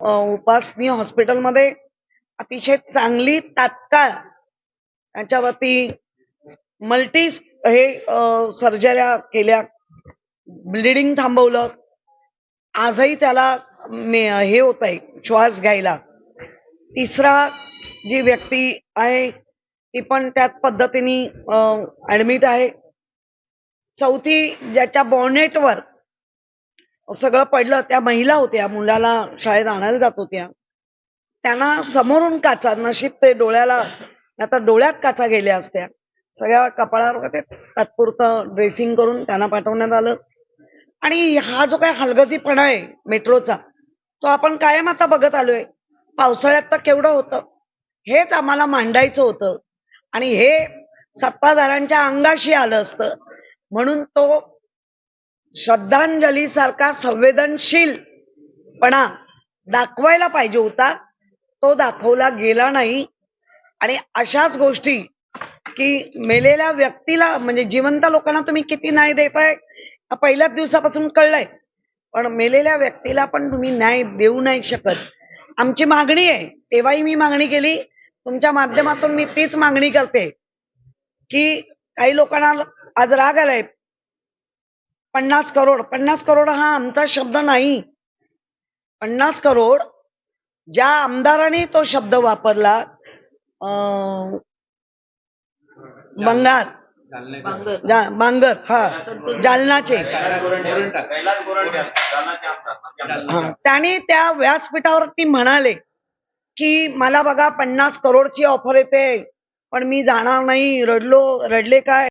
उपासनी हॉस्पिटलमध्ये अतिशय चांगली तात्काळ त्याच्यावरती मल्टी हे सर्जऱ्या केल्या, ब्लिडिंग थांबवलं. आजही त्याला हे होत आहे श्वास घ्यायला. तिसरा जी व्यक्ती आहे ती पण त्याच पद्धतीने ऍडमिट आहे. चौथी ज्याच्या बॉनेटवर सगळं पडलं त्या महिला होत्या, मुलाला शाळेत आणायला जात होत्या. त्यांना समोरून काचा, नशीब ते डोळ्याला, आता डोळ्यात काचा गेल्या असत्या. सगळ्या कपाळावर ते तात्पुरतं ड्रेसिंग करून त्यांना पाठवण्यात आलं. आणि हा जो काही हलगर्जीपणा आहे मेट्रोचा, तो आपण कायम आता बघत आलोय. पावसाळ्यात तर केवढं होतं, हेच आम्हाला मांडायचं होतं आणि हे सत्ताधाऱ्यांच्या अंगाशी आलं असतं. म्हणून तो श्रद्धांजली सारखा संवेदनशीलपणा दाखवायला पाहिजे होता, तो दाखवला गेला नाही. आणि अशाच गोष्टी की मेलेल्या व्यक्तीला, म्हणजे जिवंत लोकांना तुम्ही किती न्याय देताय पहिल्याच दिवसापासून कळलंय, पण मेलेल्या व्यक्तीला पण तुम्ही न्याय देऊ नाही शकत. आमची मागणी आहे, तेव्हाही मी मागणी केली, तुमच्या माध्यमातून मी तीच मागणी करते की काही लोकांना आज राग आलाय. 50 करोड हा आमचा शब्द नाही. 50 करोड ज्या आमदाराने तो शब्द वापरला, बांगर, हा, जालनाचे, त्याने त्या व्यासपीठावरती म्हणाले की मला बघा 50 करोडची ऑफर येते पण मी जाणार नाही, रडले काय.